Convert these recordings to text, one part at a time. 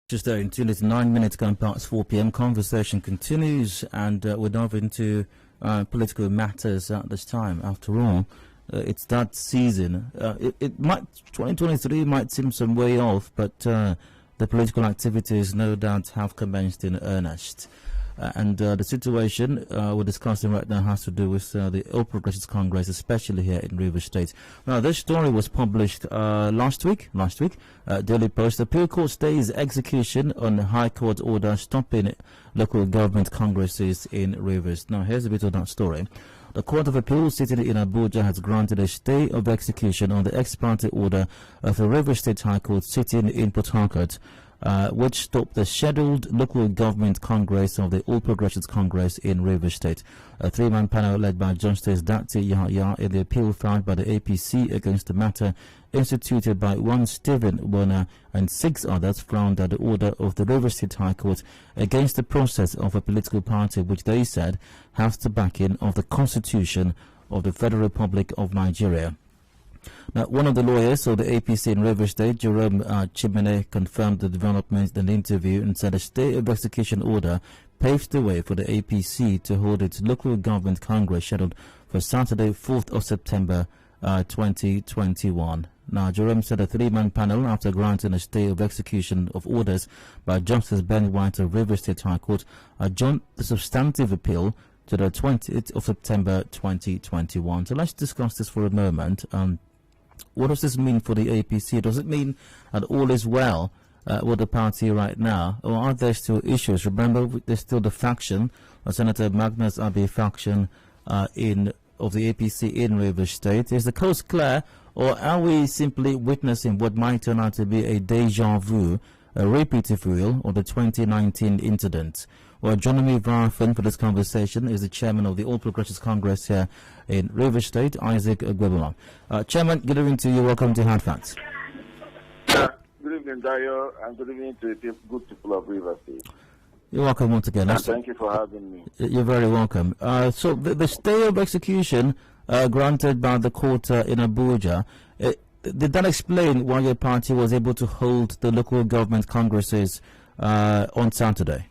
Just there in 9 minutes gone past 4 p.m. Conversation continues, and we're diving into political matters at this time. After all, it's that season. 2023 might seem some way off, but the political activities no doubt have commenced in earnest. And the situation we're discussing right now has to do with the All Progressives Congress, especially here in Rivers State. Now, this story was published last week. Daily Post. The Appeal Court stays execution on the High Court order stopping local government congresses in Rivers. Now, here's a bit of that story. The Court of Appeal sitting in Abuja has granted a stay of execution on the ex parte order of the Rivers State High Court sitting in Port Harcourt, which stopped the scheduled local government congress of the All Progressives Congress in Rivers State. A three-man panel led by Justice Dati Yahya in the appeal filed by the APC against the matter instituted by one Stephen Warner and 6 others frowned at the order of the Rivers State High Court against the process of a political party which they said has the backing of the Constitution of the Federal Republic of Nigeria. Now, one of the lawyers of the APC in Rivers State, Jerome Chimene, confirmed the developments in an interview and said a stay of execution order paves the way for the APC to hold its local government congress scheduled for Saturday, 4th of September 2021. Now, Jerome said a three-man panel, after granting a stay of execution of orders by Justice Ben White of Rivers State High Court, adjourned the substantive appeal to the 20th of September 2021. So let's discuss this for a moment. What does this mean for the APC? Does it mean that all is well with the party right now, or are there still issues? Remember, there's still the faction, Senator Magnus Abbey faction of the APC in Rivers State. Is the coast clear, or are we simply witnessing what might turn out to be a deja vu, a repeat, if you will, of the 2019 incident? Well, joining me via phone for this conversation is the chairman of the All Progressives Congress here in Rivers State, Isaac Ogbogbula. Chairman, good evening to you. Welcome to Hard Facts. Good evening, Dayo, and good evening to the good people of Rivers State. You're welcome once again. Thank you for having me. You're very welcome. So the stay of execution granted by the court in Abuja, did that explain why your party was able to hold the local government congresses on Saturday?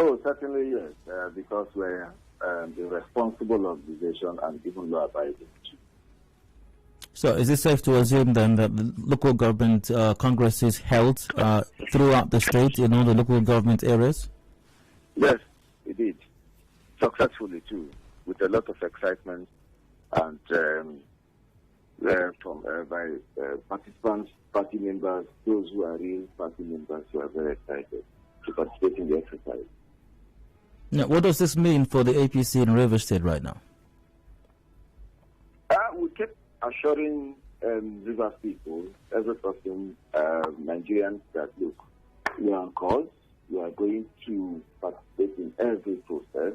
Oh, certainly yes, because we're the responsible organization and even law-abiding. So is it safe to assume then that the local government congresses held throughout the state in all the local government areas? Yes, it did. Successfully too, with a lot of excitement and by participants, party members, those who are real party members who are very excited to participate in the exercise. Now, what does this mean for the APC in Rivers State right now? We kept assuring Rivers people, every person, Nigerians, that look, we are on course, we are going to participate in every process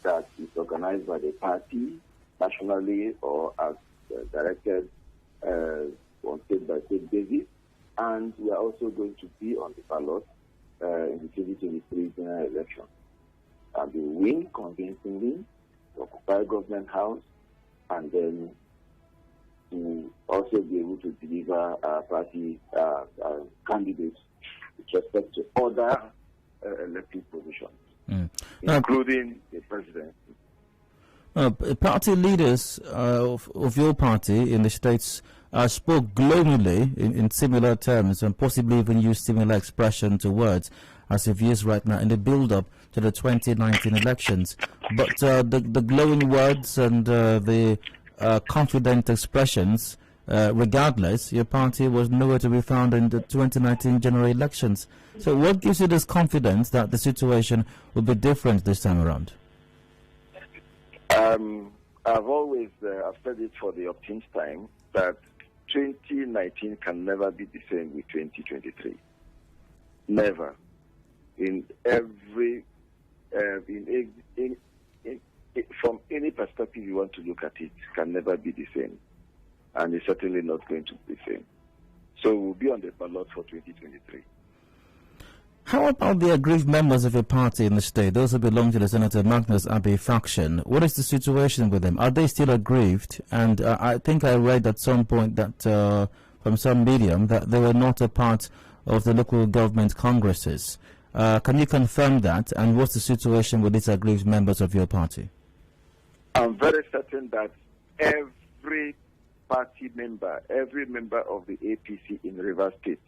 that is organized by the party, nationally or as directed on state-by-state basis, and we are also going to be on the ballot in the 2023 general election. And we win convincingly, occupy government house, and then to also be able to deliver our party candidates with respect to other elected positions, including the presidency. Party leaders of your party in the States spoke glowingly in similar terms and possibly even used similar expression to words as you've used right now in the build-up to the 2019 elections. But the glowing words and the confident expressions, regardless, your party was nowhere to be found in the 2019 general elections. So what gives you this confidence that the situation will be different this time around? I've always I've said it for the umpteenth time that 2019 can never be the same with 2023. Never. In every from any perspective you want to look at it, can never be the same, and it's certainly not going to be the same. So we'll be on the ballot for 2023. How about the aggrieved members of your party in the state, those who belong to the Senator Magnus Abbey faction? What is the situation with them? Are they still aggrieved? And I think I read at some point that from some medium that they were not a part of the local government congresses. Can you confirm that? And what's the situation with these aggrieved members of your party? I'm very certain that every party member, every member of the APC in Rivers State,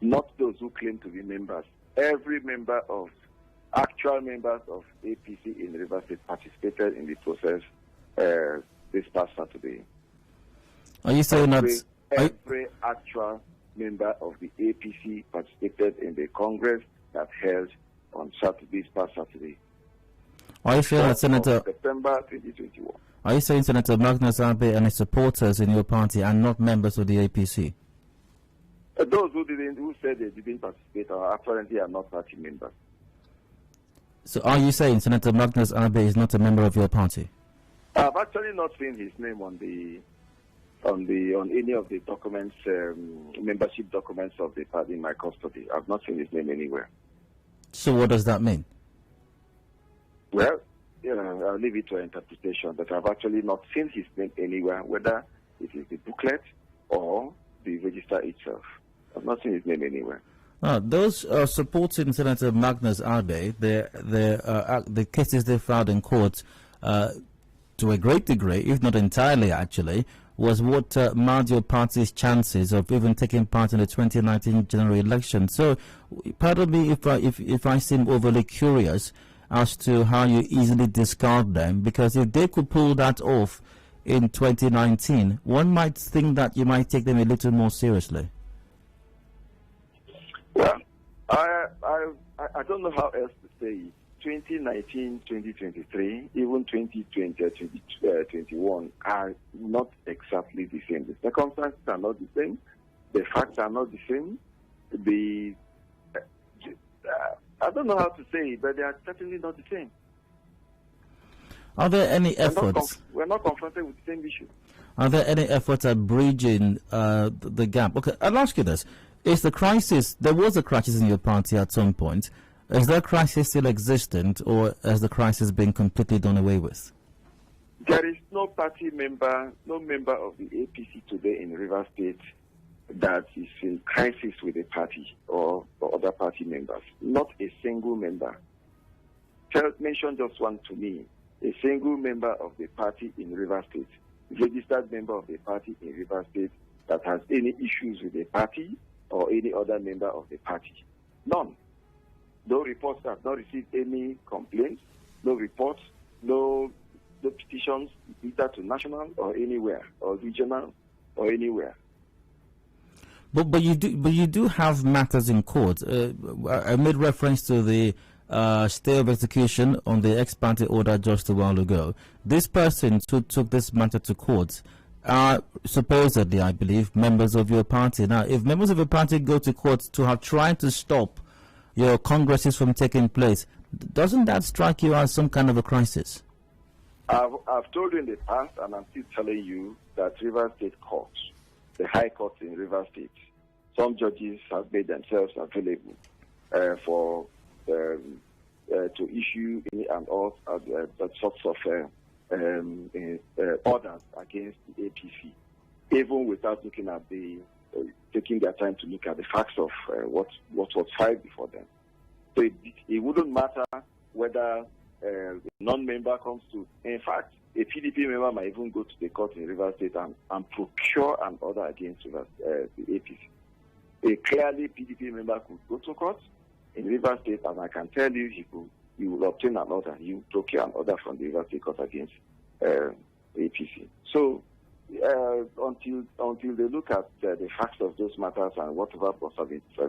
not those who claim to be members, every member of actual members of APC in Rivers State participated in the process this past Saturday. Are you saying every actual member of the APC participated in the Congress that held on Saturday, this past Saturday? Are you saying that Senator September 2021? Are you saying Senator Magnus Abe and his supporters in your party are not members of the APC? Those who said they didn't participate apparently are not party members. So are you saying Senator Magnus Abe is not a member of your party? I've actually not seen his name on any of the documents, membership documents of the party in my custody. I've not seen his name anywhere. So what does that mean? Well, I'll leave it to interpretation, but I've actually not seen his name anywhere, whether it is the booklet or the register itself. I've not seen his name anywhere. Those supporting Senator Magnus Abe, the cases they filed in court, to a great degree, if not entirely actually, was what marred your party's chances of even taking part in the 2019 general election. So, pardon me if I seem overly curious as to how you easily discard them, because if they could pull that off in 2019, one might think that you might take them a little more seriously. Well, I don't know how else to say it. 2019, 2023, even 2020, 2021 are not exactly the same. The circumstances are not the same. The facts are not the same. I don't know how to say it, but they are certainly not the same. Are there any efforts? We're not confronted with the same issue. Are there any efforts at bridging the gap? Okay, I'll ask you this. Is the crisis, there was a crisis in your party at some point. Is that crisis still existent, or has the crisis been completely done away with? There is no party member, no member of the APC today in Rivers State that is in crisis with a party or other party members. Not a single member. Mention just one to me. A single member of the party in Rivers State, registered member of the party in Rivers State that has any issues with the party or any other member of the party. None. No reports have not received any complaints, no reports, no petitions, either to national or anywhere, or regional or anywhere. But you do have matters in court. I made reference to the stay of execution on the ex-parte order just a while ago. This person who took this matter to court are supposedly, I believe, members of your party. Now, if members of your party go to court to have tried to stop your congresses from taking place, doesn't that strike you as some kind of a crisis? I've told you in the past, and I'm still telling you, that Rivers State Court, the High Court in Rivers State, some judges have made themselves available to issue any and all sorts of orders against the APC, even without looking at taking their time to look at the facts of what was filed before them. So it wouldn't matter whether a non-member comes to. In fact, a PDP member might even go to the court in Rivers State and procure an order against the APC. A clearly PDP member could go to court in Rivers State, and I can tell you he will obtain an order. He will procure an order from the Rivers State court against APC. So until they look at the facts of those matters and whatever was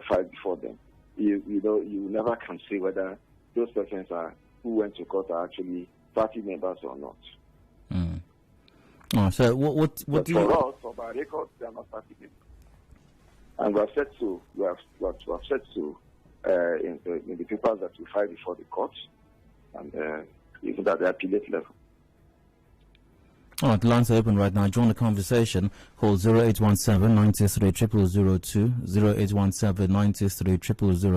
filed before them, you never can say whether those persons who went to court are actually party members or not. Mm. Oh, so what do you... For us, for our records, they are not party members. And we have said so. We have said so in the papers that we filed before the courts, and even at the appellate level. All right, the lines are open right now. Join the conversation. Call 0817 93 0002, 0817 93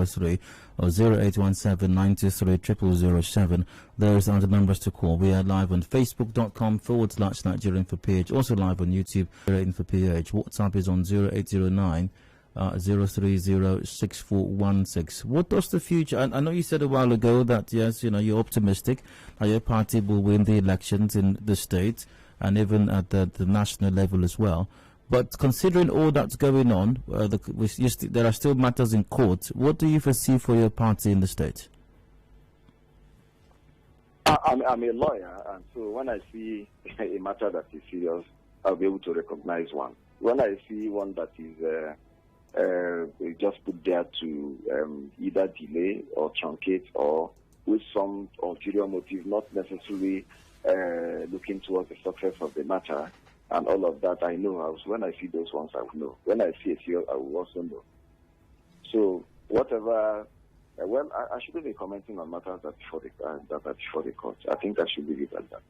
0003, or 0817 93 0007. Those are the numbers to call. We are live on Facebook.com/Nigerian for PH. Also live on YouTube, Info PH. WhatsApp is on 0809 030-6416. What does the future? I know you said a while ago that yes, you're optimistic that your party will win the elections in the state and even at the national level as well. But considering all that's going on, there are still matters in court. What do you foresee for your party in the state? I'm a lawyer, and so when I see a matter that is serious, I'll be able to recognize one. When I see one that is just put there to either delay or truncate or with some ulterior motive, not necessarily looking towards the success of the matter and all of that, I know. When I see those ones, I will know. When I see a serious, I will also know. So whatever. Well, I shouldn't be commenting on matters that are before the court. I think I should leave it at that.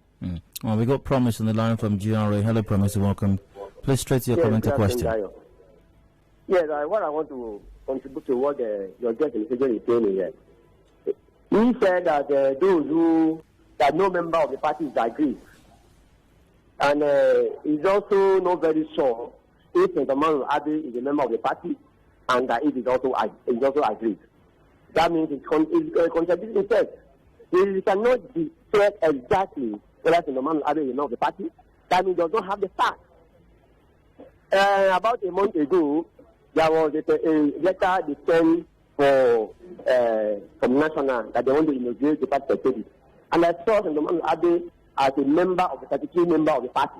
Well, we got Promise on the line from GRA. Hello, Promise. Welcome. Please straight to your comment or question. Yes, what I want to contribute to what your guest is saying here. He said that that no member of the party is agreed. And he's also not very sure if St. Emmanuel Abbey is a member of the party and that it is also agreed. That means it's contradicting itself. He cannot declare exactly whether St. Emmanuel Abbey is a member of the party. That means he does not have the facts. About a month ago, there was a letter they sent from National that they want to inaugurate the party secretary. And I saw St. Emmanuel Abbey as a member of the 33 member of the party.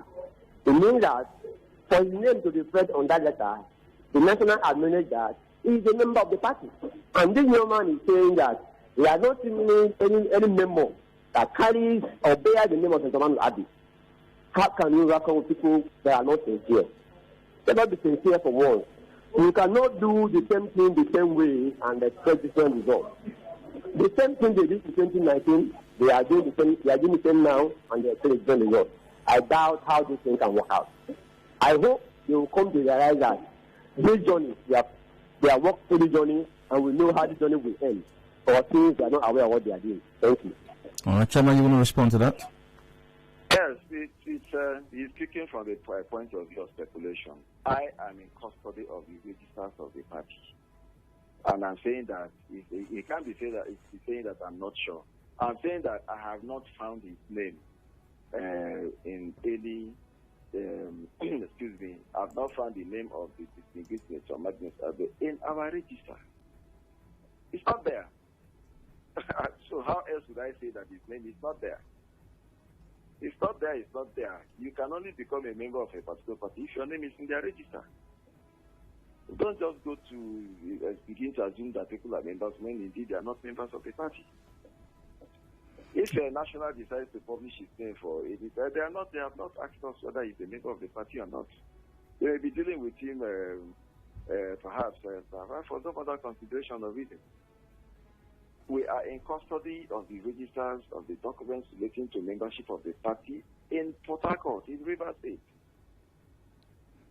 It means that for his name to be referred on that letter, the National acknowledged that he is a member of the party. And this young man is saying that he has not seen any member that carries or bears the name of St. Emmanuel Abbey. How can you reckon with people that are not sincere? Let us be sincere for once. You cannot do the same thing the same way and expect different results. The same thing they did in 2019, they are doing the same now, and they expect different results. I doubt how this thing can work out. I hope they will come to realize that this journey, they are working through the journey, and we know how the journey will end. Or things they are not aware of what they are doing. Thank you. All right, Chairman, you want to respond to that? Yes, he's speaking from the point of view of speculation. I am in custody of the registers of the party. And I'm saying that he can't be saying that I'm not sure. I'm saying that I have not found his name in any excuse me, I've not found the name of the distinguished Mr. Magnus Abe in our register. It's not there. So how else would I say that his name is not there? It's not there, it's not there. You can only become a member of a particular party if your name is in their register. Don't just go to begin to assume that people are members when indeed they are not members of the party. If a national decides to publish his name for it, they have not asked us whether he's a member of the party or not. They may be dealing with him perhaps for some other consideration of it. We are in custody of the registers of the documents relating to membership of the party in Port Harcourt, in Rivers State.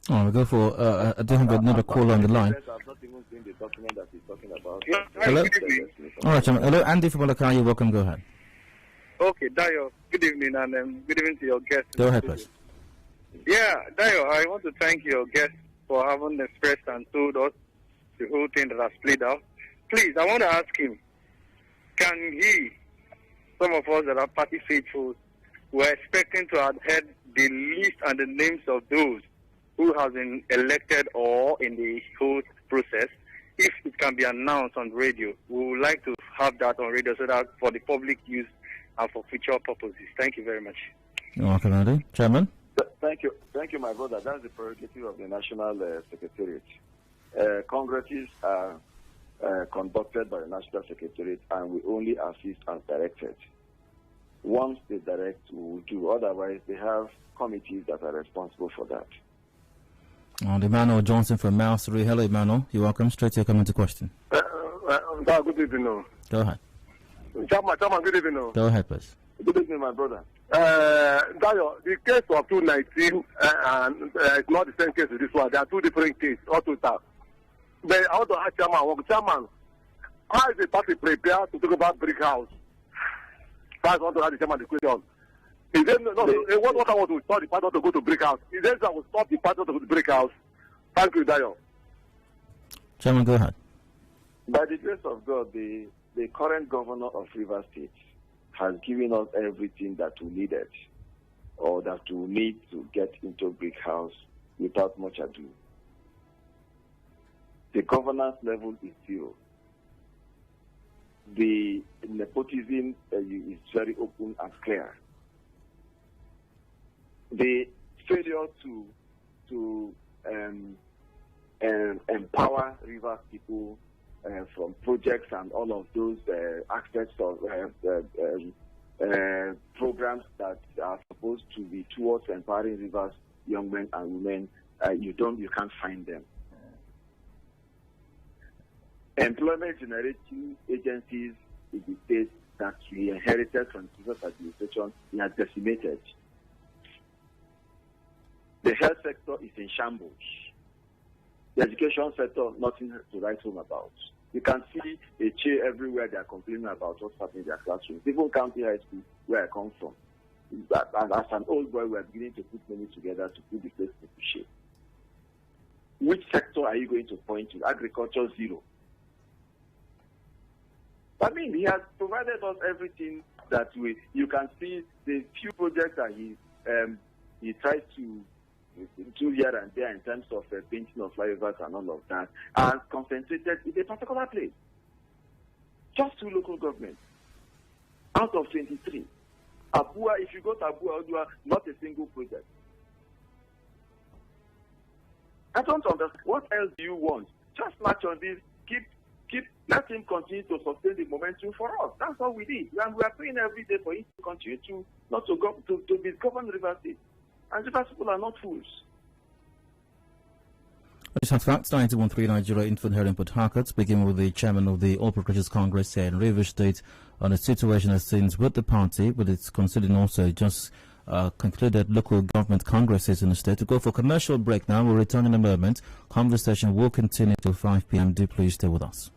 Oh, we go for I don't have another call on the line. I've not even seen the document that he's talking about. Hello? All right, hello, Andy from Malakari, you're welcome, go ahead. Okay, Dayo, good evening, and good evening to your guest. Go ahead, please. Yeah, Dayo, I want to thank your guest for having expressed and told us the whole thing that has played out. Please, I want to ask him, can he, some of us that are party faithful, were expecting to have heard the list and the names of those who have been elected or in the whole process, if it can be announced on radio? We would like to have that on radio so that for the public use and for future purposes. Thank you very much. You're welcome, Andy. Chairman? Thank you, my brother. That's the prerogative of the National Secretariat. Congresses are conducted by the National Secretariat, and we only assist as directed. Once they direct, we will do. Otherwise, they have committees that are responsible for that. Emmanuel Johnson from Mousery. Hello, Emmanuel. You're welcome. Straight to your comment to question. Good evening. Go ahead. Chairman, good evening. Go ahead, please. Good evening, my brother. Dayo, the case of 2019 and it's not the same case with this one. There are two different cases, all total. But I want to ask Chairman, how is the party prepared to talk about brick house? That's what I want to ask the Chairman the question. Is there what I want to stop the party to go to brick house? Is there that will stop the party to go to brick house? Thank you, Dayo. Chairman, go ahead. By the grace of God, the current governor of Rivers State has given us everything that we needed or that we need to get into Brick House without much ado. The governance level is zero. The nepotism is very open and clear. The failure to empower Rivers people from projects and all of those aspects of programs that are supposed to be towards empowering Rivers young men and women, you can't find them. Employment generating agencies in the state that we inherited from the previous administration are decimated. The health sector is in shambles. The education sector, nothing to write home about. You can see a chair everywhere they are complaining about what's happening in their classrooms. Even County High School, where I come from. And as an old boy, we are beginning to put money together to put the place into shape. Which sector are you going to point to? Agriculture, zero. I mean, he has provided us everything that you can see the few projects that he tries to do here and there in terms of painting of flyovers and all of that, are concentrated in a particular place. Just 2 local governments out of 23. Abua, if you go to Abua, not a single project. I don't understand. What else do you want? Just march on this, let him continue to sustain the momentum for us. That's all we did. And we are praying every day for him to continue to be governed Rivers State. And Rivers people are not fools. It's in fact 91.3 Nigeria Infant here in Port Harcourt, speaking with the chairman of the All Progressives Congress here in Rivers State on the situation as things with the party, but it's considering also just concluded local government congresses in the state. To go for commercial break now. We'll return in a moment. Conversation will continue till 5 p.m. Do please stay with us.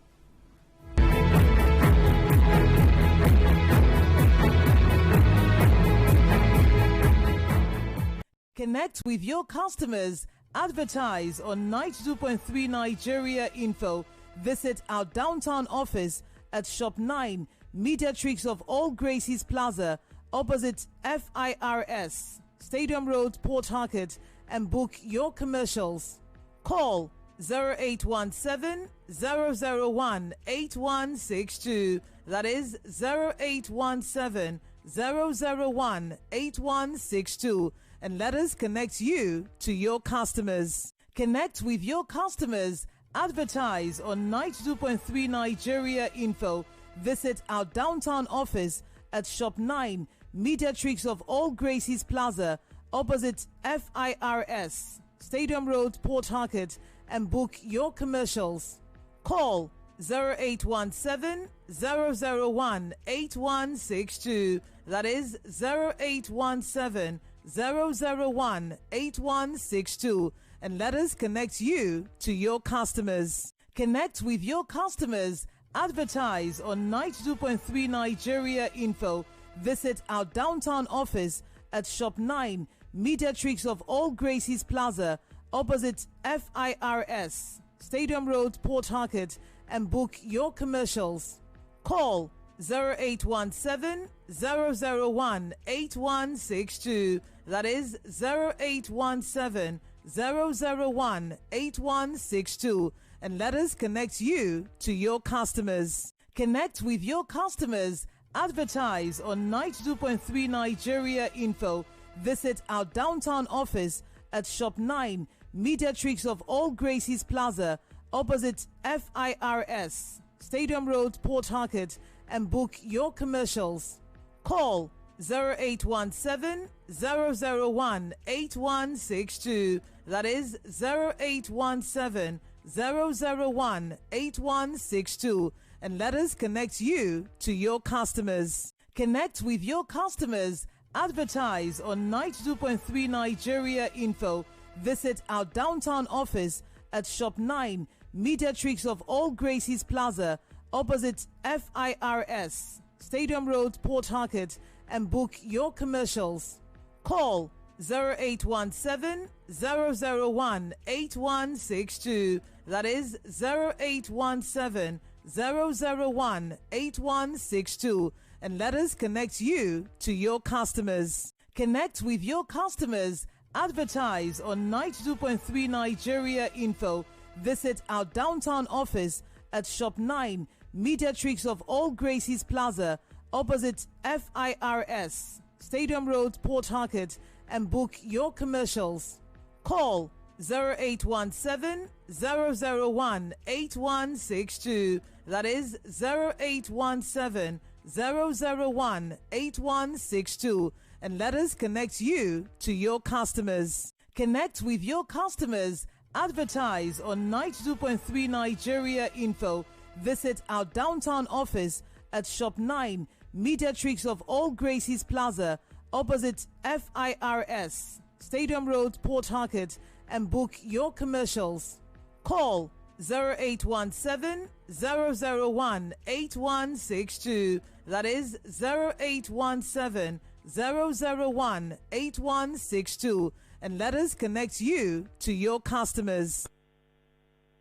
Connect with your customers. Advertise on 92.3 Nigeria Info. Visit our downtown office at Shop 9, Mediatrix of All Gracies Plaza, opposite FIRS, Stadium Road, Port Harcourt, and book your commercials. Call 0817 001 8162. That is 0817 001 8162. And let us connect you to your customers. Connect with your customers. Advertise on 92.3 Nigeria Info. Visit our downtown office at Shop 9, Mediatrix of All Gracies Plaza, opposite FIRS, Stadium Road, Port Harcourt, and book your commercials. Call 0817 001 8162. That is 0817 001 8162, and let us connect you to your customers. Connect with your customers. Advertise on 92.3 Nigeria Info. Visit our downtown office at Shop 9, Mediatrix of All Gracies Plaza, opposite FIRS, Stadium Road, Port Harcourt, and book your commercials. Call 0817 001 8162. That is 0817 001 8162. And let us connect you to your customers. Connect with your customers. Advertise on 92.3 Nigeria Info. Visit our downtown office at Shop 9, Mediatrix of All Gracies Plaza, opposite FIRS, Stadium Road, Port Harcourt, and book your commercials. Call 0817 001 8162. That is 0817 001 8162. And let us connect you to your customers. Connect with your customers. Advertise on 92.3 Nigeria Info. Visit our downtown office at Shop 9, Mediatrix of All Gracies Plaza, opposite FIRS, Stadium Road, Port Harcourt, and book your commercials. Call 0817 001 8162. That is 0817 001 8162. And let us connect you to your customers. Connect with your customers. Advertise on 92.3 Nigeria Info. Visit our downtown office at Shop 9, Mediatrix of All Gracies Plaza, opposite FIRS, Stadium Road, Port Harcourt, and book your commercials. Call 0817 001 8162. That is 0817 001 8162. And let us connect you to your customers. Connect with your customers. Advertise on 92.3 Nigeria Info. Visit our downtown office at Shop 9, Mediatrix of All Gracies Plaza, opposite FIRS, Stadium Road, Port Harcourt, and book your commercials. Call 0817 001 8162. That is 0817 001 8162. And let us connect you to your customers.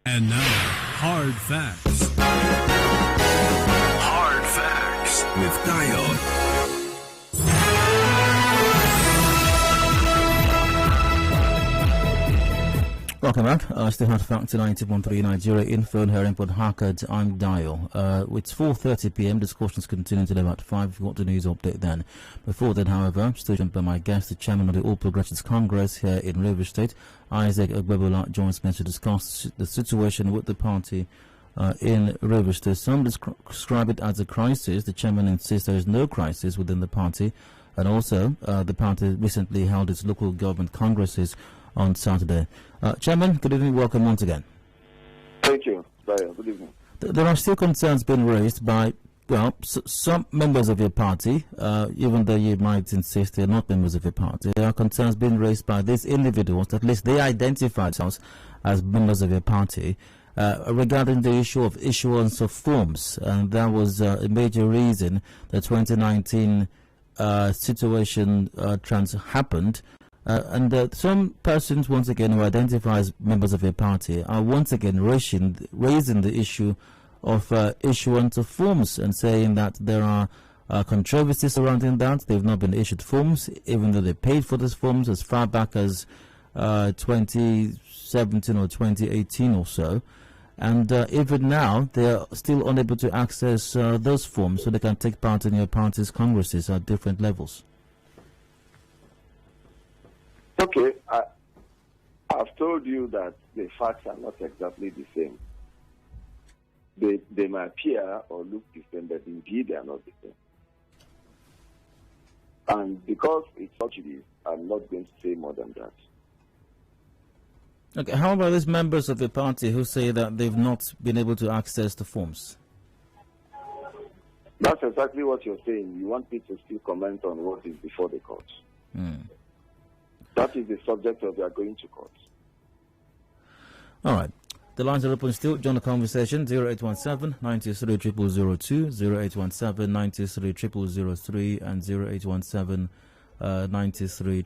And now, Hard Facts. Hard Facts with Dayo. Welcome back. Still Hard Facts 90.3 Nigeria Info here in Port Harcourt. I'm Dayo. It's 4:30 p.m. Discussions continue until about 5. We've got the news update then. Before that, however, still joined by my guest, the chairman of the All Progressives Congress here in Rivers State, Isaac Ogbogbula, joins me to discuss the situation with the party in Rivers State. Some describe it as a crisis. The chairman insists there is no crisis within the party. And also, the party recently held its local government congresses on Saturday. Chairman, good evening. Welcome once again. Thank you. Good evening. There are still concerns being raised by, well, some members of your party, even though you might insist they're not members of your party. There are concerns being raised by these individuals, at least they identify themselves as members of your party, regarding the issue of issuance of forms. And that was a major reason the 2019 situation happened. And some persons, once again, who identify as members of a party are once again raising the issue of issuance of forms and saying that there are controversies surrounding that. They've not been issued forms, even though they paid for these forms as far back as 2017 or 2018 or so. And even now, they are still unable to access those forms so they can take part in your party's congresses at different levels. Okay, I've told you that the facts are not exactly the same. They may appear or look the same, but indeed they are not the same. And because it's such it is, I'm not going to say more than that. Okay, how about these members of the party who say that they've not been able to access the forms? That's exactly what you're saying. You want me to still comment on what is before the court. That is the subject of their going to court. All right. The lines are open still. Join the conversation. 0817 93 0002, 0817 93 0003, and 0817 93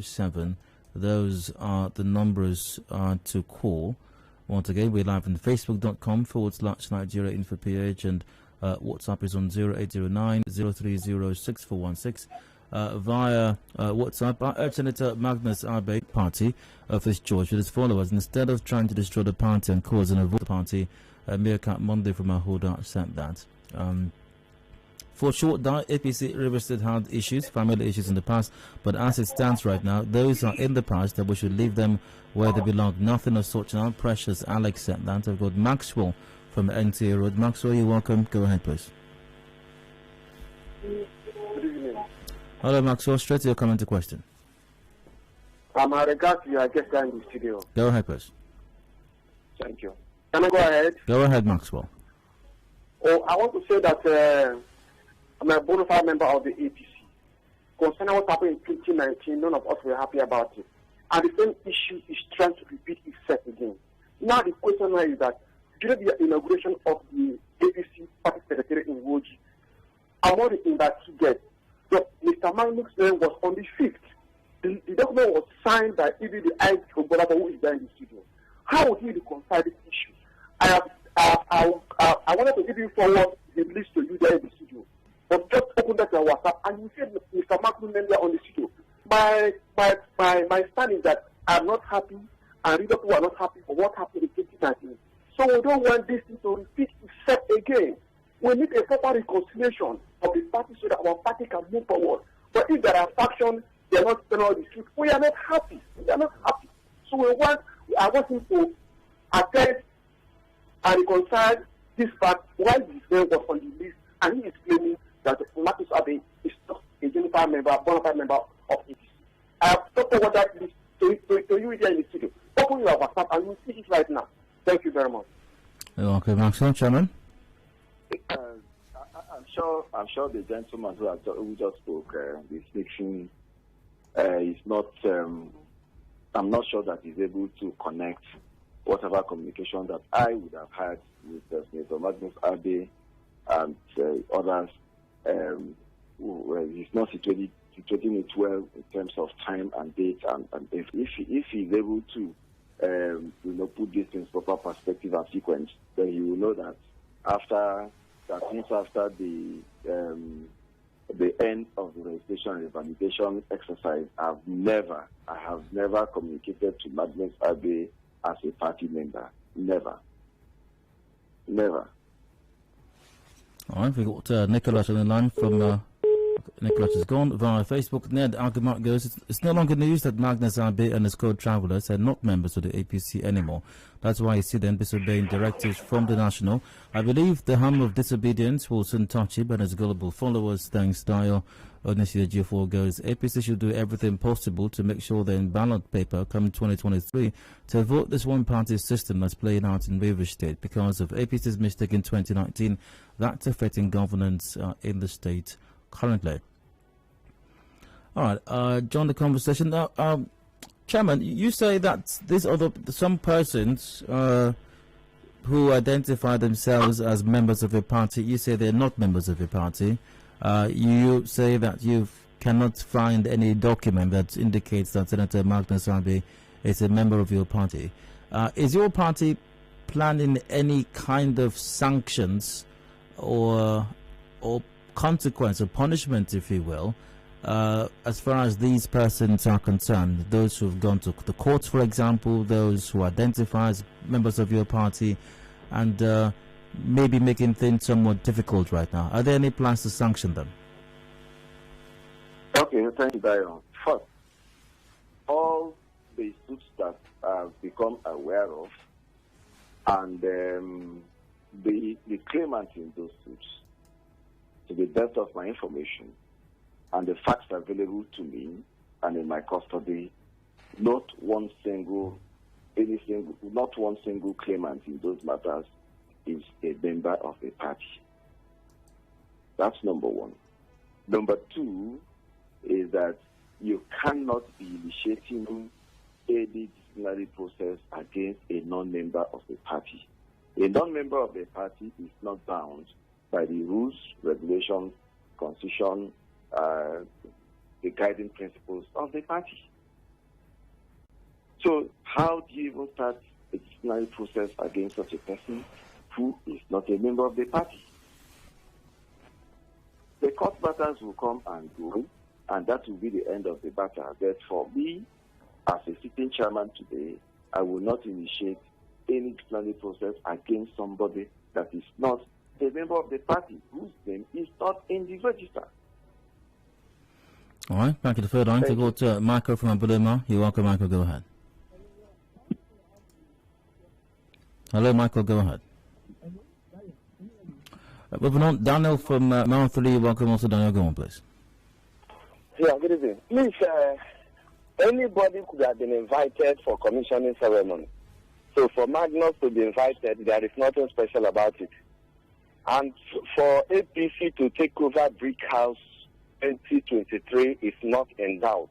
007. Those are the numbers to call. Once again, we're live on facebook.com/Nigeria Info PH, and WhatsApp is on 0809 030 6416. Via WhatsApp, our Senator Magnus Abe Party of his choice with his followers. Instead of trying to destroy the party and cause an avoid the party, Meerkat Monday from Ahoda said that. For short, APC Rivers State had issues, family issues in the past, but as it stands right now, those are in the past that we should leave them where they belong. Nothing of such now. Precious Alex said that. I've got Maxwell from NTA Road. Maxwell, you're welcome. Go ahead, please. Hello, Maxwell. Straight to your comment to question. I regard to your guest in the studio. Go ahead, please. Thank you. Can I go ahead? Go ahead, Maxwell. Oh, I want to say that I'm a bona fide member of the APC. Concerning what happened in 2019, none of us were happy about it. And the same issue is trying to repeat itself again. Now the question now is that during the inauguration of the APC party secretary in Woji, among the things that he gets, Mr. Magnus' name was on the 5th. The document was signed by even the Ogbogbula, who is there in the studio. How would he reconcile this issue? I wanted to give you forward the list to you there in the studio. But just open that your WhatsApp and you said Mr. Martin Member on the studio. My stand is that I'm not happy and other people are not happy for what happened in 2019. So we don't want this thing to repeat itself again. We need a proper reconciliation of the party so that our party can move forward. But if there are factions, they are not telling all the truth. We are not happy. We are not happy. So I want him to attend and reconcile this fact while his name was on the list, and he is claiming that Marcus Abbey is not a unified member, bonafide member of APC. I have talked about that list to you here in the studio. Open your WhatsApp and you see it right now. Thank you very much. Okay, Maxwell, Chairman. I'm sure the gentleman who just spoke, the speaking, is not. I'm not sure that he's able to connect whatever communication that I would have had with Senator Magnus Abbey and others. He's not situating it well in terms of time and date, and if he's able to put this in proper perspective and sequence, then you will know that after the end of the registration and validation exercise, I have never communicated to Magnus Abbey as a party member. Never. All right, we've got Nicholas on the line from... Nicholas is gone via Facebook. Ned argument goes, it's no longer news that Magnus Abbey and his co-travelers are not members of the APC anymore. That's why you see them disobeying directives from the National. I believe the hum of disobedience will soon touch him and his gullible followers. Thanks, Dio. Onisida G4 goes, APC should do everything possible to make sure they're in ballot paper come 2023 to avoid this one-party system that's playing out in Rivers State because of APC's mistake in 2019. That's affecting governance in the state currently. All right, join the conversation now. Chairman, you say that some persons who identify themselves as members of a party, you say they're not members of a party. You say that you cannot find any document that indicates that Senator Magnus Abbey is a member of your party. Is your party planning any kind of sanctions or consequence or punishment, if you will, as far as these persons are concerned? Those who have gone to the courts, for example, those who identify as members of your party, and maybe making things somewhat difficult right now. Are there any plans to sanction them? Okay, thank you, Dion. First, all the suits that I've become aware of, and the claimants in those suits, to the best of my information and the facts available to me and in my custody, not one single claimant in those matters is a member of a party. That's number one. Number two is that you cannot be initiating any disciplinary process against a non-member of a party. A non-member of a party is not bound by the rules, regulations, constitution, the guiding principles of the party. So how do you even start a disciplinary process against such a person who is not a member of the party? The court battles will come and go, and that will be the end of the battle. But for me, as a sitting chairman today, I will not initiate any disciplinary process against somebody that is not a member of the party, whose name is not in the register. All right, back to the third line. To go to Michael from Abulema. You're welcome, Michael. Go ahead. Hello, Michael. Go ahead. Moving on, Daniel from Mount 3. Welcome also, Daniel. Go on, please. Yeah, good evening. Please, anybody could have been invited for commissioning ceremony. So for Magnus to be invited, there is nothing special about it. And for APC to take over Brick House 2023 is not in doubt.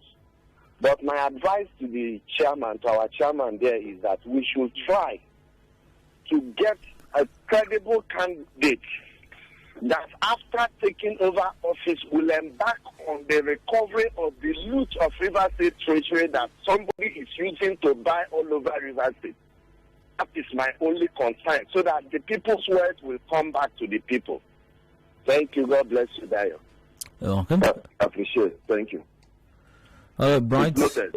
But my advice to the chairman, to our chairman there, is that we should try to get a credible candidate that after taking over office will embark on the recovery of the loot of River State Treasury that somebody is using to buy all over River State. That is my only concern, so that the people's words will come back to the people. Thank you. God bless you, Dayo. You're welcome. I appreciate it. Thank you. Bright. Noted.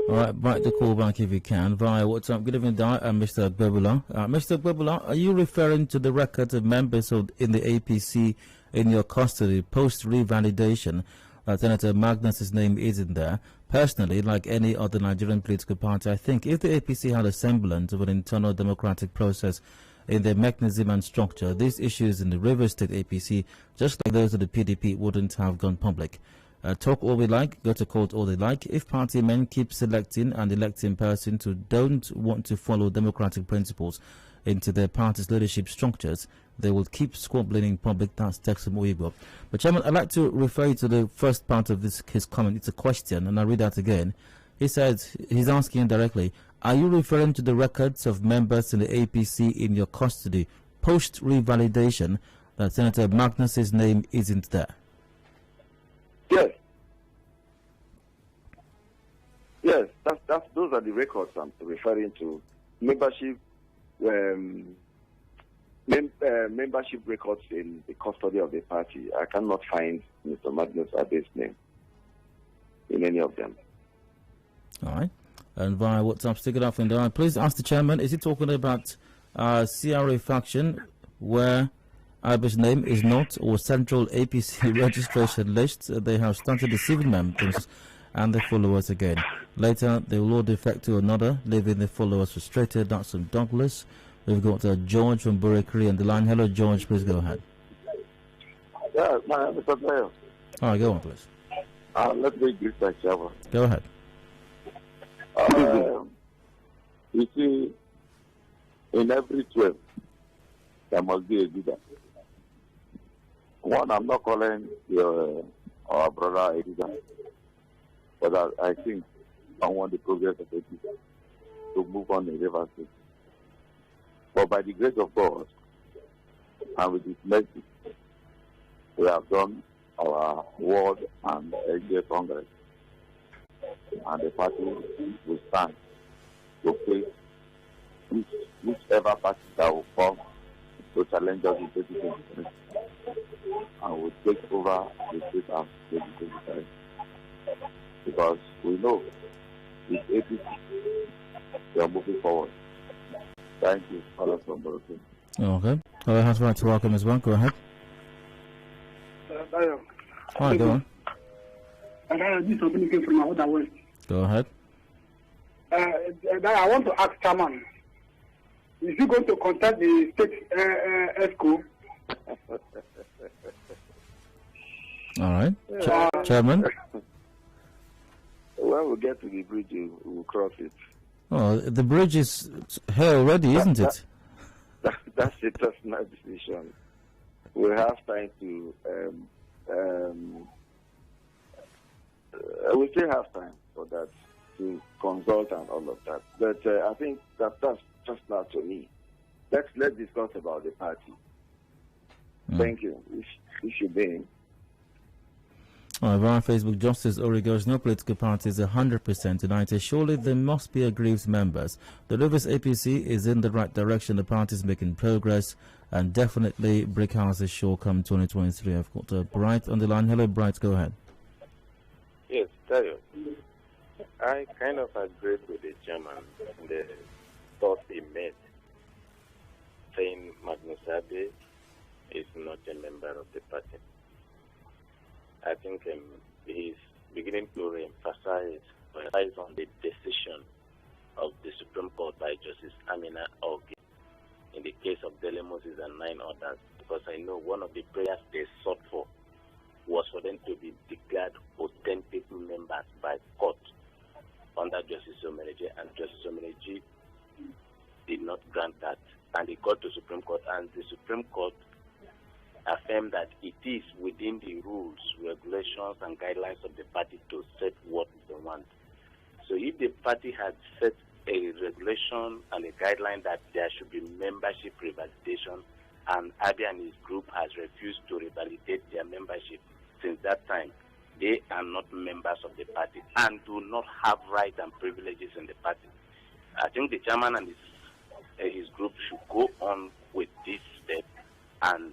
All right, Bright, the call back if you can via WhatsApp. Good evening, Mr. Ogbogbula. Mr. Ogbogbula, are you referring to the records of members in the APC in your custody post revalidation? Senator Magnus's name isn't there. Personally, like any other Nigerian political party, I think if the APC had a semblance of an internal democratic process in their mechanism and structure, these issues in the Rivers State APC, just like those of the PDP, wouldn't have gone public. Talk all we like, go to court all they like. If party men keep selecting and electing persons who don't want to follow democratic principles into their party's leadership structures, they will keep squabbling in public. That's Texas Moigo. But Chairman, I'd like to refer you to the first part of his comment. It's a question, and I'll read that again. He says, he's asking directly, are you referring to the records of members in the APC in your custody post-revalidation that Senator Magnus's name isn't there? Yes. Yes, those are the records I'm referring to. Membership membership records in the custody of the party. I cannot find Mr. Magnus Ade's name in any of them. All right. And via WhatsApp, stick it up in there. Please ask the chairman, is he talking about CRA faction where Iber's name is not, or central APC registration lists? They have started deceiving members and their followers again. Later, they will all defect to another, leaving the followers frustrated. That's from Douglas. We've got George from Burekri on the line. Hello, George. Please go ahead. Yeah, Mr. Mayor. All right, go on, please. Let me greet the chairman. Go ahead. You see, in every 12, there must be a leader. One, I'm not calling our brother a leader, but I think I want the progress of the leader to move on in River State. But by the grace of God, and with His mercy, we have done our World and Asia Congress, and the party will stand to face whichever party that will come to challenge us in 2023, and will take over the state of 2023. Because we know with APC, we are moving forward. Thank you. Okay. Well, I have right to welcome as well. Go ahead. All right, go on. This is something came from my other way. Go ahead. I want to ask Chairman, is he going to contact the state ESCO? All right. Chairman? When we get to the bridge, we'll cross it. Oh, the bridge is here already, isn't it? That's a personal decision. We have time to. We still have time for that, to consult and all of that. But I think that's just not to me. Let's discuss about the party. Thank you. We should be. Via Facebook, Justice Origos, no political party is 100% united. Surely there must be aggrieved members. The Rivers APC is in the right direction. The party is making progress, and definitely brick houses sure come 2023. I've got Bright on the line. Hello, Bright. Go ahead. Yes, Tayo. I kind of agreed with the chairman in the thought he made, saying Magnus Abe is not a member of the party. I think he's beginning to re-emphasize on the decision of the Supreme Court by Justice Amina Ogi in the case of Dele Moses and 9 others, because I know one of the prayers they sought for was for them to be declared authentic members by court under Justice Omereji, and Justice Omereji did not grant that, and it got to Supreme Court, and the Supreme Court affirmed that it is within the rules, regulations, and guidelines of the party to set what they want. So if the party had set a regulation and a guideline that there should be membership revalidation, and Abe and his group has refused to revalidate their membership since that time, they are not members of the party and do not have rights and privileges in the party. I think the chairman and his group should go on with this step and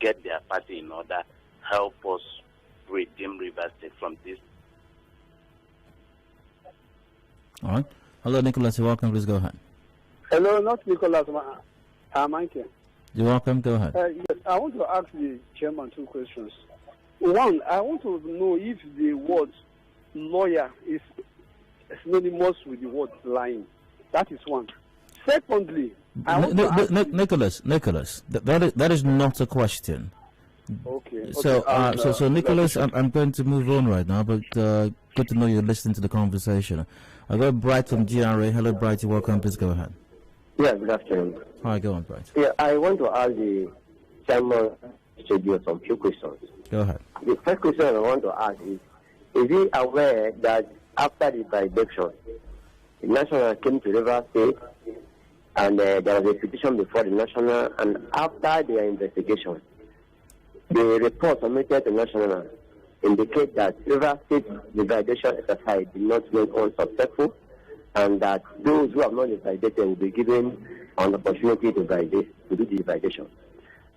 get their party in order, help us redeem Rivers State from this. All right. Hello, Nicholas. You're welcome. Please go ahead. Hello, not Nicholas. Mike. You're welcome. Go ahead. Yes, I want to ask the chairman 2 questions. One, I want to know if the word lawyer is synonymous with the word lying. That is one. Secondly, Nicholas, that is not a question. Okay. So Nicholas, I'm going to move on right now, but good to know you're listening to the conversation. I got Bright from GRA. Hello, Bright. You're welcome. Please go ahead. Yeah, good afternoon. Hi, go on, Bright. Yeah, I want to ask the chairman studio some few questions. Go ahead. The first question I want to ask is he aware that after the by-election, the national came to Rivers State and there was a petition before the national, and after their investigation, the report submitted to national indicate that Rivers State validation exercise did not make unsuccessful, and that those who have not been validated will be given an opportunity to do the validation.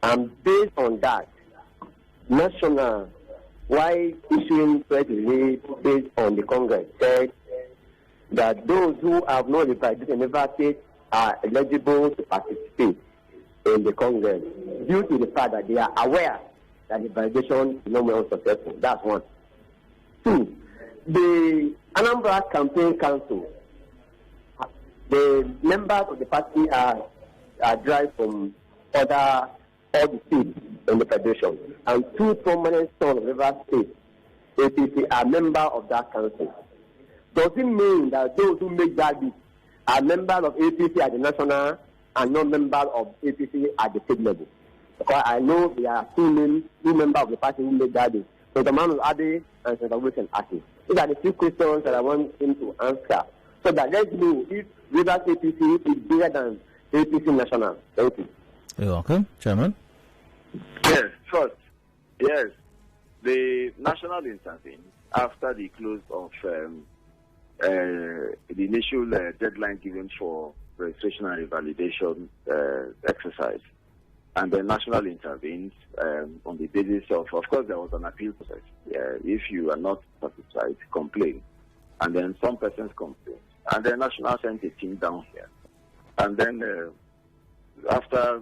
And based on that, national, why issuing press release based on the Congress, said that those who have not been validated in Rivers State are eligible to participate in the Congress due to the fact that they are aware that the validation is not more successful. That's one. 2, the Anambra Campaign Council, the members of the party are derived from all the states in the federation, and 2 prominent sons of Rivers State, APC, are members of that council. Does it mean that those who make that list are members of APC at the national and not members of APC at the state level? Because I know there are 2 members of the party who made that list. So the man of Ade and Senator Wilson Aki. These are the 2 questions that I want him to answer, so that let's know if Rivers APC is bigger than APC national. Thank you. You're welcome, Chairman. Yes, first, yes, the national intervened after the close of the initial deadline given for registration and revalidation exercise. And the national intervened on the basis of course, there was an appeal process. If you are not satisfied, complain. And then some persons complained. And the national sent a team down here. And then after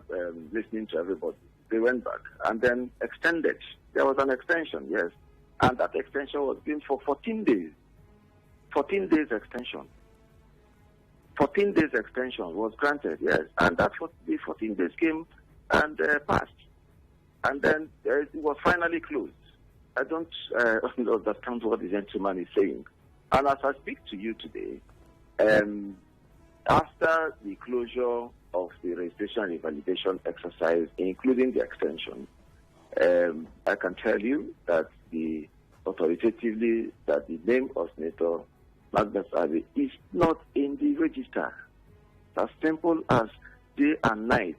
listening to everybody, they went back and then extended. There was an extension, yes. And that extension was given for 14 days. 14 days extension. 14 days extension was granted, yes. And that 14 days came and passed. And then it was finally closed. I don't understand what the gentleman is saying. And as I speak to you today, after the closure of the registration and validation exercise, including the extension, I can tell you that authoritatively that the name of Senator Magnus Abe is not in the register. It's as simple as day and night.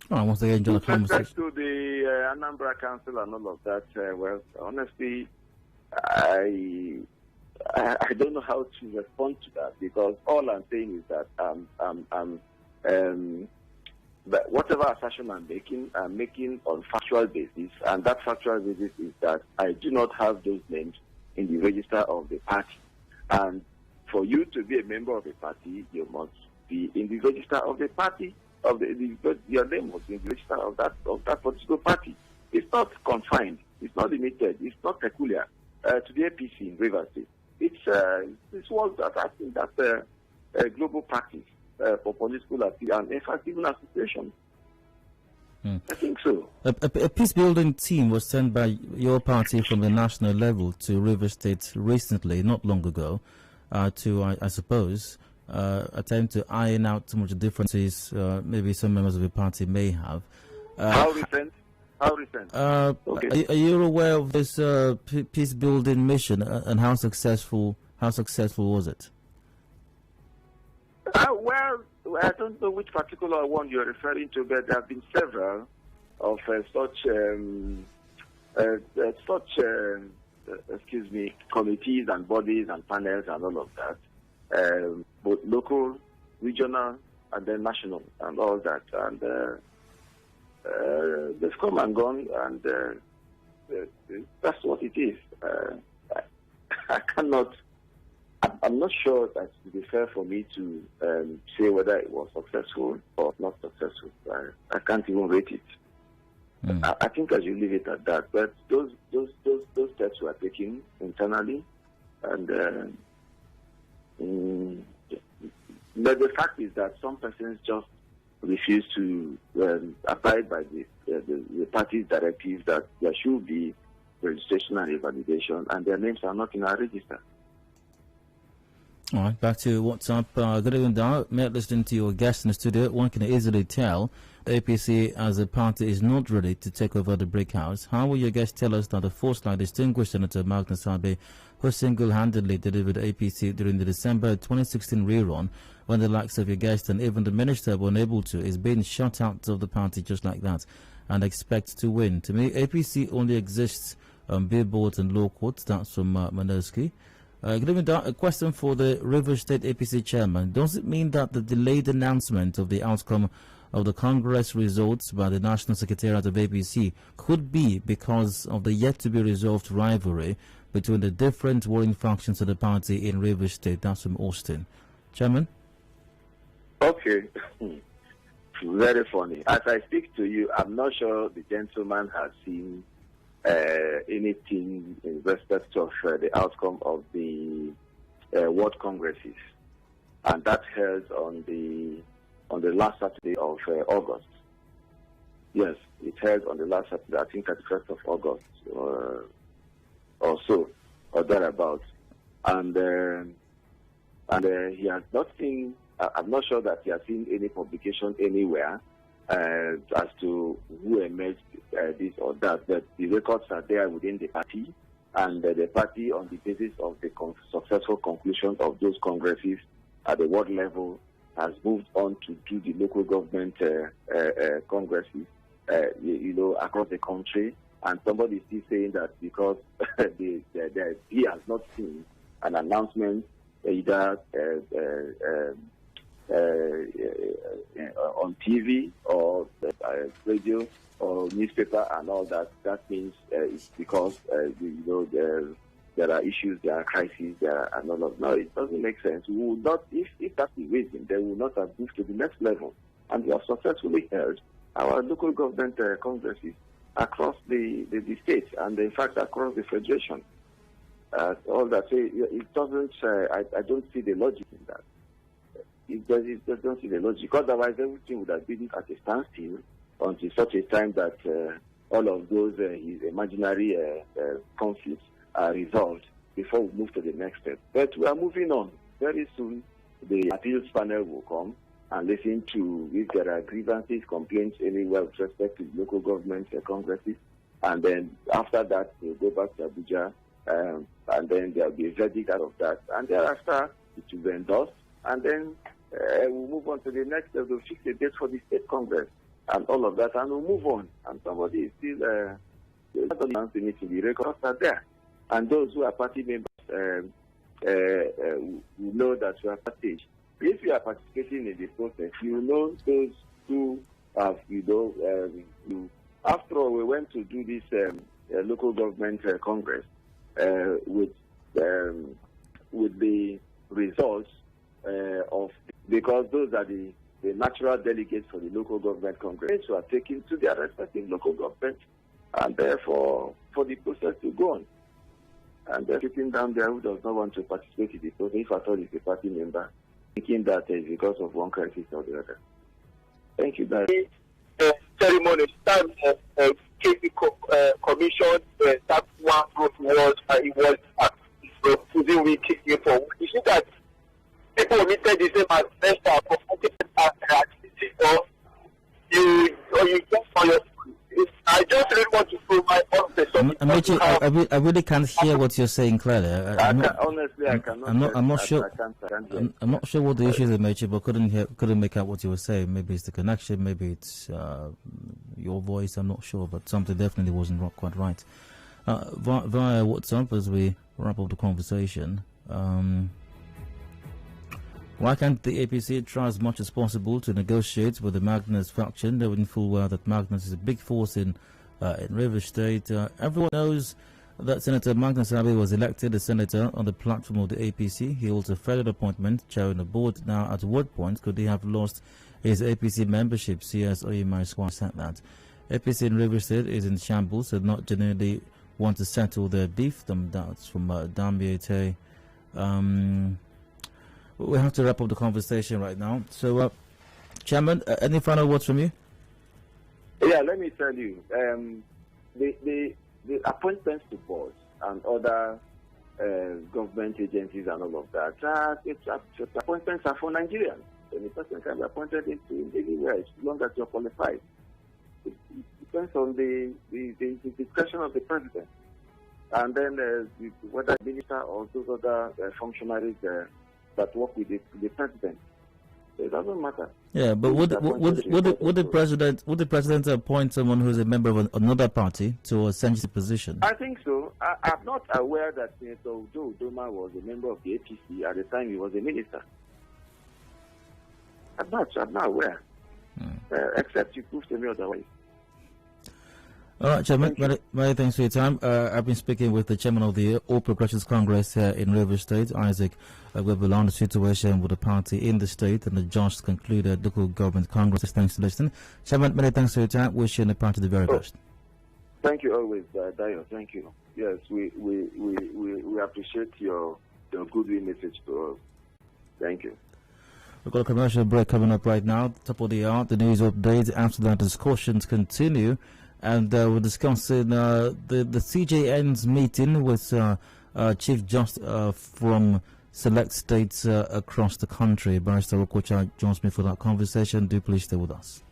Once again, with respect to the Anambra Council and all of that, well, honestly, I don't know how to respond to that, because all I'm saying is that but whatever assertion I'm making on factual basis, and that factual basis is that I do not have those names in the register of the party. And for you to be a member of a party, you must be in the register of the party. Your name must be in the register of that political party. It's not confined. It's not limited. It's not peculiar to the APC in Rivers State. It's what that I think that's a global practice for political appeal and in fact even associations. I think so. A peace building team was sent by your party from the national level to Rivers State recently, not long ago, to I suppose attempt to iron out some of the differences maybe some members of the party may have. How recent? Okay. Are you aware of this peace building mission and how successful was it? Well, I don't know which particular one you're referring to, but there have been several of such committees and bodies and panels and all of that, both local, regional, and then national and all that. And they've come and gone, and that's what it is. I'm not sure that it would be fair for me to say whether it was successful or not successful. I can't even rate it. I think I should leave it at that. But those steps were taken internally, and but the fact is that some persons just refuse to abide by the party's directives that there should be registration and validation, and their names are not in our register. All right, back to WhatsApp. Good evening, Dao. May I listen to your guest in the studio? One can easily tell the APC as a party is not ready to take over the brick house. How will your guest tell us that the force like distinguished Senator Magnus Abe, who single-handedly delivered APC during the December 2016 rerun, when the likes of your guest and even the minister were unable to, is being shut out of the party just like that and expect to win? To me, APC only exists on billboards and law courts. That's from Manosky. Good evening, a question for the River State APC chairman. Does it mean that the delayed announcement of the outcome of the Congress results by the National Secretariat of APC could be because of the yet-to-be-resolved rivalry between the different warring factions of the party in River State? That's from Austin. Chairman? Okay. Very funny. As I speak to you, I'm not sure the gentleman has seen anything in respect of the outcome of the World Congresses, and that held on the last Saturday of August. Yes, it held on the last Saturday, I think 31st of August or so, or thereabouts. And he has not seen. I'm not sure that he has seen any publication anywhere as to who emerged this or that, but the records are there within the party, and the party, on the basis of the successful conclusion of those congresses at the world level, has moved on to do the local government congresses, across the country. And somebody is still saying that because he has not seen an announcement either on TV or radio or newspaper and all that. That means it's because there are issues, there are crises, and all of. No, it doesn't make sense. We will not, if that's the reason, they will not have moved to the next level, and we have successfully held our local government congresses across the states, and in fact across the federation. All that. So it doesn't. I don't see the logic in that. It doesn't see the logic. Otherwise, everything would have been at a standstill until such a time that all of those his imaginary conflicts are resolved before we move to the next step. But we are moving on. Very soon, the appeals panel will come and listen to if there are grievances, complaints anywhere with respect to local government congresses. And then after that, we'll go back to Abuja, and then there will be a verdict out of that. And thereafter, it will be endorsed. And then we'll move on to the next step. We'll fix a date for the state congress and all of that, and we'll move on. And somebody is still announcing it to the records are there. And those who are party members will know that we are party. If you are participating in the process, you know those who have, after all, we went to do this local government congress with the results of, because those are the natural delegates for the local government congress who are taken to their respective local government, and therefore for the process to go on. And they're sitting down there who does not want to participate in the process, if at all is a party member, thinking that it's because of one crisis or the other. Thank you, Dad. The ceremony time KP Commission, that one group was it was Tuesday week for. You see that people omitted the same as best activity, or you just for your. I just really want to provide Amechi, I really can't hear what you're saying clearly. Honestly, I cannot. I'm not sure. I'm not sure what the issue is, Amechi, but couldn't make out what you were saying. Maybe it's the connection. Maybe it's your voice. I'm not sure, but something definitely wasn't quite right. via WhatsApp as we wrap up the conversation. Why can't the APC try as much as possible to negotiate with the Magnus faction, knowing full well that Magnus is a big force in Rivers State? Everyone knows that Senator Magnus Abbey was elected a senator on the platform of the APC. He holds a federal appointment chairing the board. Now, at what point could he have lost his APC membership? CS Oyemaiswa said that. APC in Rivers State is in shambles and not genuinely want to settle their beef. That's from Dambiete. We have to wrap up the conversation right now. So, Chairman, any final words from you? Yeah, let me tell you. The appointments to boards and other government agencies and all of that, appointments are for Nigerians. And a person can be appointed into anywhere as long as you're qualified. It depends on the discretion of the president. And then whether the minister or those other functionaries that work with the president. So it doesn't matter. Yeah, but would the president appoint someone who is a member of another party to a sensitive position? I think so. I'm not aware that Senator Joe Udoma was a member of the APC at the time he was a minister. I'm not aware. Except you prove to me otherwise. All right, Chairman, many thanks for your time. I've been speaking with the Chairman of the All Progressives Congress here in Rivers State, Isaac Ogbogbula, on the situation with the party in the state and the just concluded local government Congress. Thanks for listening. Chairman, many thanks for your time. Wishing the party the very best. Thank you always, Dayo. Thank you. Yes, we appreciate your goodwill message to us. Thank you. We've got a commercial break coming up right now. Top of the hour, the news update. After that, discussions continue. And we're discussing the CJN's meeting with Chief Justice from select states across the country. Barrister Okocha joins me for that conversation. Do please stay with us.